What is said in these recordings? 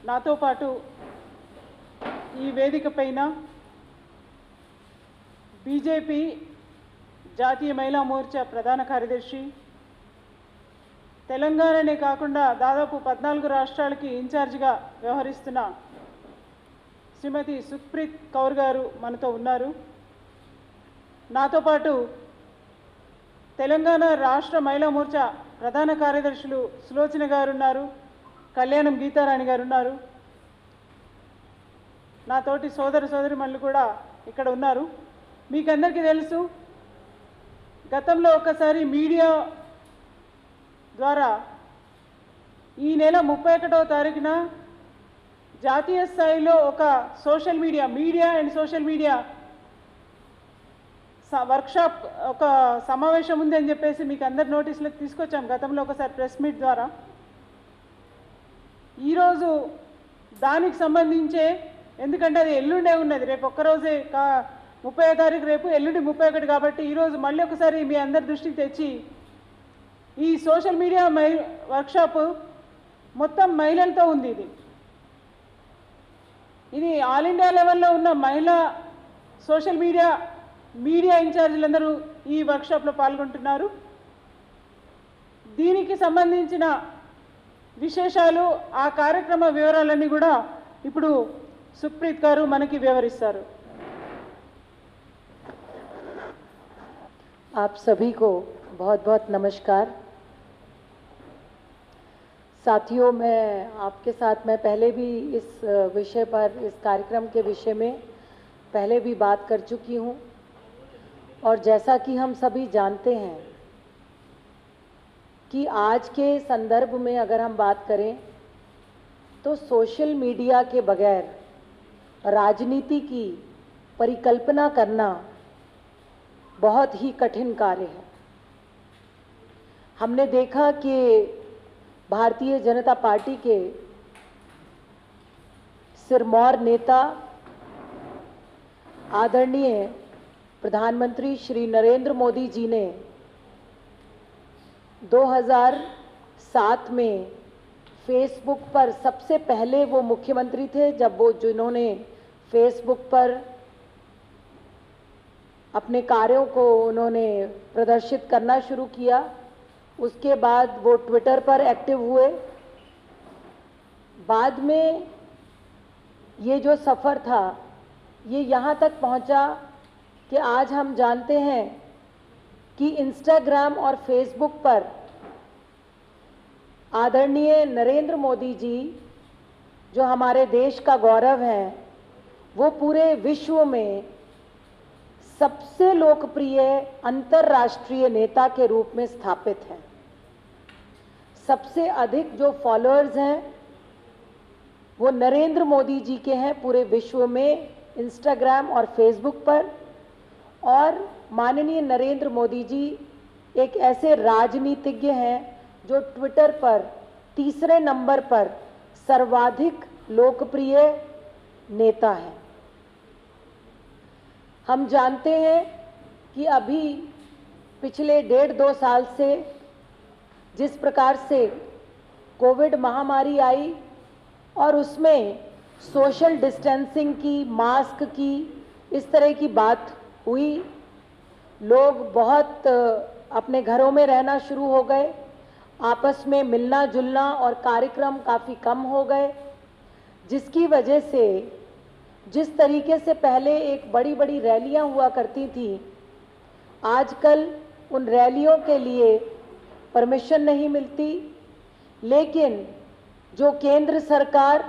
నాతో పాటు ఈ వేదిక పైన బీజేపీ జాతీయ మహిళా మోర్చా ప్రధాన కార్యదర్శి, తెలంగాణనే కాకుండా దాదాపు 14 రాష్ట్రాలకి ఇన్ఛార్జిగా వ్యవహరిస్తున్న శ్రీమతి సుఖ్ప్రీత్ కౌర్ గారు మనతో ఉన్నారు. నాతో పాటు తెలంగాణ రాష్ట్ర మహిళా మోర్చా ప్రధాన కార్యదర్శులు సులోచన గారు ఉన్నారు, కళ్యాణం గీతారాణి గారు ఉన్నారు. నాతోటి సోదరిమణులు కూడా ఇక్కడ ఉన్నారు. మీకు అందరికీ తెలుసు, గతంలో ఒకసారి మీడియా ద్వారా ఈ నెల 31వ తారీఖున జాతీయ స్థాయిలో ఒక media and social media workshop, ఒక సమావేశం ఉంది అని చెప్పేసి మీకు అందరి నోటీసులకు తీసుకొచ్చాం గతంలో ఒకసారి ప్రెస్ మీట్ ద్వారా. ఈరోజు దానికి సంబంధించే, ఎందుకంటే అది ఎల్లుండే ఉన్నది, రేపు ఒక్కరోజే 30వ తారీఖు, రేపు ఎల్లుండి 31 కాబట్టి ఈరోజు మళ్ళీ ఒకసారి మీ అందరి దృష్టికి తెచ్చి ఈ సోషల్ మీడియా వర్క్షాప్ మొత్తం మహిళలతో ఉంది. ఇది ఆల్ ఇండియా లెవెల్లో ఉన్న మహిళా సోషల్ మీడియా ఇన్ఛార్జీలందరూ ఈ వర్క్షాప్లో పాల్గొంటున్నారు. దీనికి సంబంధించిన విశేషాలు, ఆ కార్యక్రమ వివరాలన్నీ కూడా ఇప్పుడు సుఖ్ప్రీత్ గారు మనకి వివరిస్తారు. आप सभी को बहुत बहुत नमस्कार। साथियों, मैं आपके साथ पहले भी इस विषय पर, इस कार्यक्रम के विषय में पहले भी बात कर चुकी हूँ, और जैसा कि हम सभी जानते हैं कि आज के संदर्भ में अगर हम बात करें तो सोशल मीडिया के बगैर राजनीति की परिकल्पना करना बहुत ही कठिन कार्य है। हमने देखा कि भारतीय जनता पार्टी के सिरमौर नेता आदरणीय प्रधानमंत्री श्री नरेंद्र मोदी जी ने 2007 में फेसबुक पर, सबसे पहले वो मुख्यमंत्री थे जब जिन्होंने फेसबुक पर अपने कार्यों को उन्होंने प्रदर्शित करना शुरू किया। उसके बाद वो ट्विटर पर एक्टिव हुए। बाद में ये जो सफ़र था ये यहाँ तक पहुँचा कि आज हम जानते हैं कि इंस्टाग्राम और फेसबुक पर आदरणीय नरेंद्र मोदी जी, जो हमारे देश का गौरव हैं, वो पूरे विश्व में सबसे लोकप्रिय अंतर्राष्ट्रीय नेता के रूप में स्थापित हैं। सबसे अधिक जो फॉलोअर्स हैं वो नरेंद्र मोदी जी के हैं पूरे विश्व में, इंस्टाग्राम और फेसबुक पर। और माननीय नरेंद्र मोदी जी एक ऐसे राजनीतिज्ञ हैं जो ट्विटर पर तीसरे नंबर पर सर्वाधिक लोकप्रिय नेता हैं। हम जानते हैं कि अभी पिछले 1.5-2 साल से जिस प्रकार से कोविड महामारी आई और उसमें सोशल डिस्टेंसिंग की, मास्क की, इस तरह की बात हुई, लोग बहुत अपने घरों में रहना शुरू हो गए, आपस में मिलना जुलना और कार्यक्रम काफ़ी कम हो गए, जिसकी वजह से जिस तरीके से पहले एक बड़ी बड़ी रैलियां हुआ करती थी, आजकल उन रैलियों के लिए परमिशन नहीं मिलती। लेकिन जो केंद्र सरकार,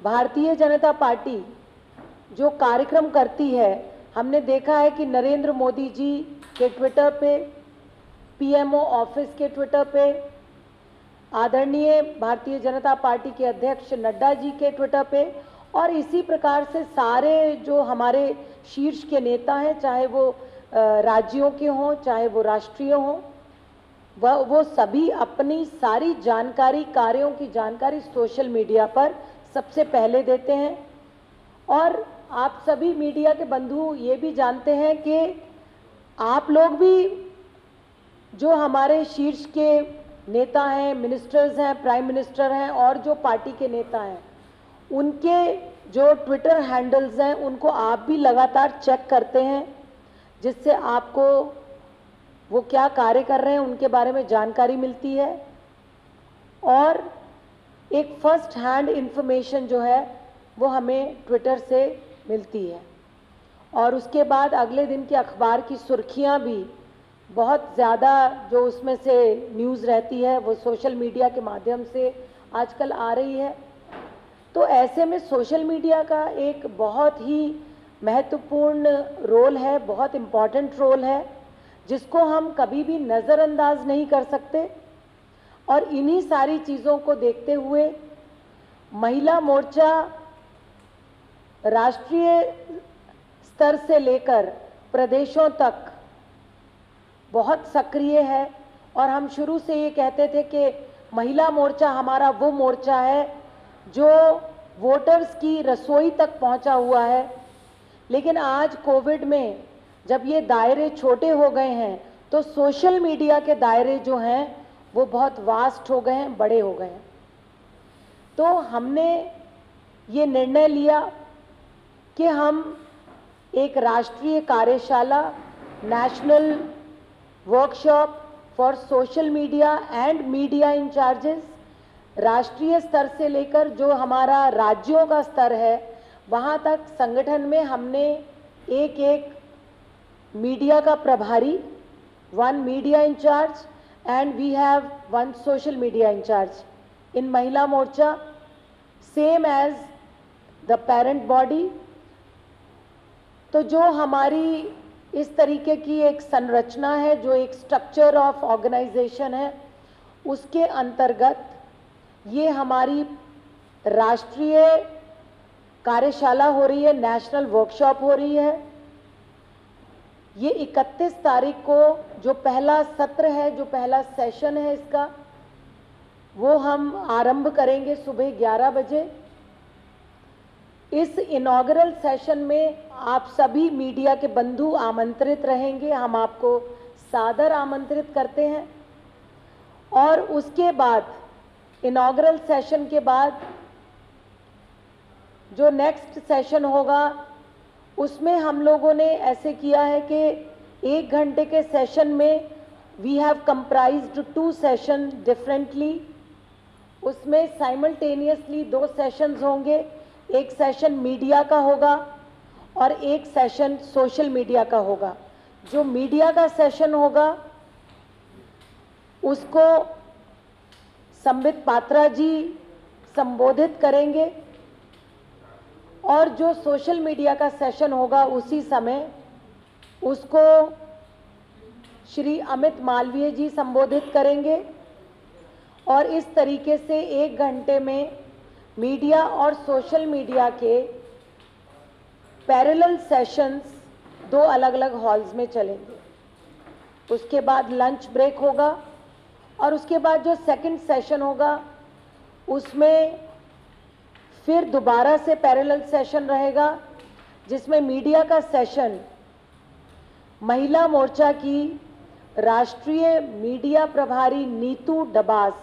भारतीय जनता पार्टी जो कार्यक्रम करती है, हमने देखा है कि नरेंद्र मोदी जी के ट्विटर पे, पीएमओ ऑफिस के ट्विटर पे, आदरणीय भारतीय जनता पार्टी के अध्यक्ष नड्डा जी के ट्विटर पे, और इसी प्रकार से सारे जो हमारे शीर्ष के नेता हैं, चाहे वो राज्यों के हों चाहे वो राष्ट्रीय हों, वो सभी अपनी सारी जानकारी, कार्यों की जानकारी सोशल मीडिया पर सबसे पहले देते हैं। और आप सभी मीडिया के बंधु ये भी जानते हैं कि आप लोग भी जो हमारे शीर्ष के नेता हैं, मिनिस्टर्स हैं, प्राइम मिनिस्टर हैं और जो पार्टी के नेता हैं, उनके जो ट्विटर हैंडल्स हैं उनको आप भी लगातार चेक करते हैं, जिससे आपको वो क्या कार्य कर रहे हैं उनके बारे में जानकारी मिलती है और एक फर्स्ट हैंड इंफॉर्मेशन जो है वो हमें ट्विटर से मिलती है। और उसके बाद अगले दिन के अखबार की सुर्खियां भी बहुत ज़्यादा जो उसमें से न्यूज़ रहती है वो सोशल मीडिया के माध्यम से आजकल आ रही है। तो ऐसे में सोशल मीडिया का एक बहुत ही महत्वपूर्ण रोल है, बहुत इम्पॉर्टेंट रोल है, जिसको हम कभी भी नज़रअंदाज नहीं कर सकते। और इन्हीं सारी चीज़ों को देखते हुए महिला मोर्चा राष्ट्रीय स्तर से लेकर प्रदेशों तक बहुत सक्रिय है और हम शुरू से ये कहते थे कि महिला मोर्चा हमारा वो मोर्चा है जो वोटर्स की रसोई तक पहुंचा हुआ है। लेकिन आज कोविड में जब ये दायरे छोटे हो गए हैं तो सोशल मीडिया के दायरे जो हैं वो बहुत वास्ट हो गए हैं, बड़े हो गए हैं। तो हमने ये निर्णय लिया कि हम एक राष्ट्रीय कार्यशाला, national workshop for social media and media incharges, राष्ट्रीय स्तर से लेकर जो हमारा राज्यों का स्तर है वहाँ तक संगठन में हमने एक एक मीडिया का प्रभारी, one media incharge and we have one social media incharge in Mahila Morcha, same as the parent body. तो जो हमारी इस तरीके की एक संरचना है, जो एक स्ट्रक्चर ऑफ ऑर्गेनाइजेशन है, उसके अंतर्गत ये हमारी राष्ट्रीय कार्यशाला हो रही है, नेशनल वर्कशॉप हो रही है। ये 31 तारीख को जो पहला सत्र है, जो पहला सेशन है इसका, वो हम आरंभ करेंगे सुबह 11 बजे। इस इनॉग्रल सेशन में आप सभी मीडिया के बंधु आमंत्रित रहेंगे, हम आपको सादर आमंत्रित करते हैं। और उसके बाद इनॉग्रल सेशन के बाद जो नेक्स्ट सेशन होगा उसमें हम लोगों ने ऐसे किया है कि 1 घंटे के सेशन में we have comprised 2 session differently. उसमें साइमल्टेनियसली 2 सेशंस होंगे, एक सेशन मीडिया का होगा और एक सेशन सोशल मीडिया का होगा। जो मीडिया का सेशन होगा उसको संबित पात्रा जी संबोधित करेंगे और जो सोशल मीडिया का सेशन होगा उसी समय उसको श्री अमित मालवीय जी संबोधित करेंगे। और इस तरीके से 1 घंटे में मीडिया और सोशल मीडिया के पैरेलल सेशंस 2 अलग अलग हॉल्स में चलेंगे। उसके बाद लंच ब्रेक होगा और उसके बाद जो सेकंड सेशन होगा उसमें फिर दोबारा से पैरेलल सेशन रहेगा, जिसमें मीडिया का सेशन महिला मोर्चा की राष्ट्रीय मीडिया प्रभारी नीतू डबास,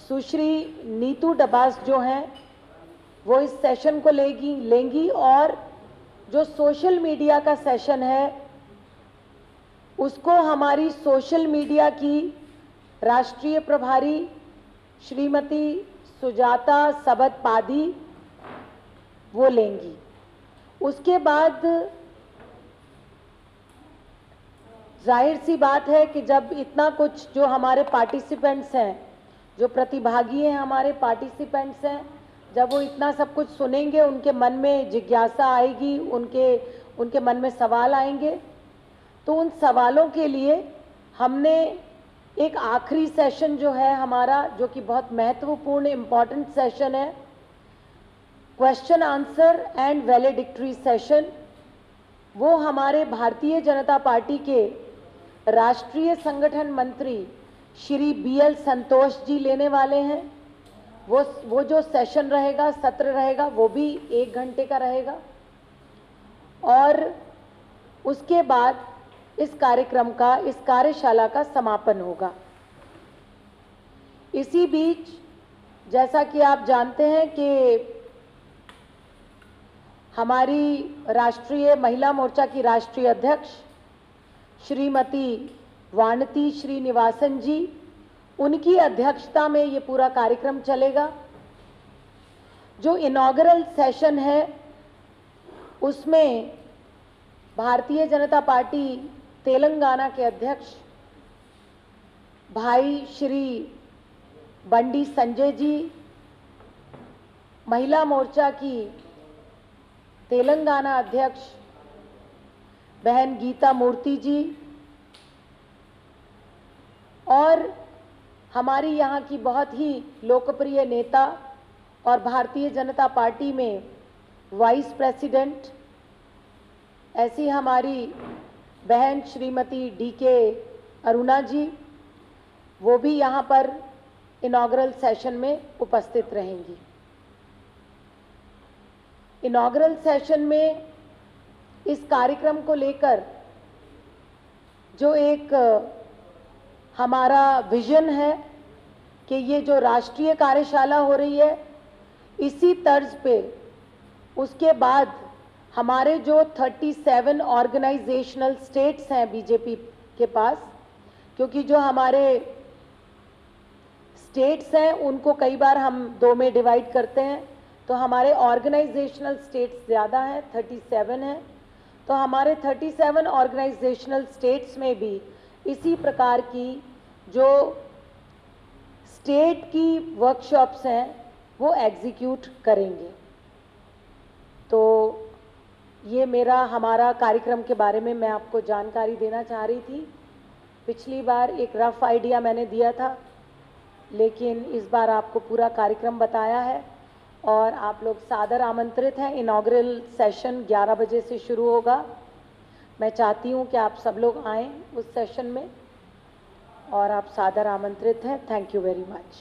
सुश्री नीतू डबास जो हैं वो इस सेशन को लेंगी और जो सोशल मीडिया का सेशन है उसको हमारी सोशल मीडिया की राष्ट्रीय प्रभारी श्रीमती सुजाता सबत पादी वो लेंगी। उसके बाद जाहिर सी बात है कि जब इतना कुछ जो हमारे पार्टिसिपेंट्स हैं, जो प्रतिभागी हैं, हमारे पार्टिसिपेंट्स हैं, जब वो इतना सब कुछ सुनेंगे उनके मन में जिज्ञासा आएगी, उनके मन में सवाल आएंगे। तो उन सवालों के लिए हमने एक आखिरी सेशन जो है हमारा, जो कि बहुत महत्वपूर्ण इम्पॉर्टेंट सेशन है, क्वेश्चन आंसर एंड वैलेडिक्टरी सेशन, वो हमारे भारतीय जनता पार्टी के राष्ट्रीय संगठन मंत्री श्री BL संतोष जी लेने वाले हैं। वो जो सेशन रहेगा, सत्र रहेगा, वो भी 1 घंटे का रहेगा। और उसके बाद इस कार्यक्रम का, इस कार्यशाला का समापन होगा। इसी बीच जैसा कि आप जानते हैं कि हमारी राष्ट्रीय महिला मोर्चा की राष्ट्रीय अध्यक्ष श्रीमती वानती श्रीनिवासन जी, उनकी अध्यक्षता में ये पूरा कार्यक्रम चलेगा। जो इनॉग्रल सेशन है उसमें भारतीय जनता पार्टी तेलंगाना के अध्यक्ष भाई श्री बंडी संजय जी, महिला मोर्चा की तेलंगाना अध्यक्ष बहन गीता मूर्ति जी और हमारी यहाँ की बहुत ही लोकप्रिय नेता और भारतीय जनता पार्टी में वाइस प्रेसिडेंट ऐसी हमारी बहन श्रीमती डीके अरुणा जी, वो भी यहाँ पर इनॉग्रल सेशन में उपस्थित रहेंगी। इनॉग्रल सेशन में इस कार्यक्रम को लेकर जो एक हमारा विजन है कि ये जो राष्ट्रीय कार्यशाला हो रही है, इसी तर्ज पे उसके बाद हमारे जो 37 ऑर्गेनाइजेशनल स्टेट्स हैं बीजेपी के पास, क्योंकि जो हमारे स्टेट्स हैं उनको कई बार हम दो में डिवाइड करते हैं, तो हमारे ऑर्गेनाइजेशनल स्टेट्स ज़्यादा हैं, 37 हैं। तो हमारे 37 ऑर्गेनाइजेशनल स्टेट्स में भी इसी प्रकार की जो स्टेट की वर्कशॉप्स हैं वो एग्जीक्यूट करेंगे। तो ये हमारा कार्यक्रम के बारे में मैं आपको जानकारी देना चाह रही थी। पिछली बार एक रफ आइडिया मैंने दिया था, लेकिन इस बार आपको पूरा कार्यक्रम बताया है और आप लोग सादर आमंत्रित हैं। इनॉग्रल सेशन 11 बजे से शुरू होगा। मैं चाहती हूँ कि आप सब लोग आएँ उस सेशन में और आप सादर आमंत्रित हैं। Thank you very much.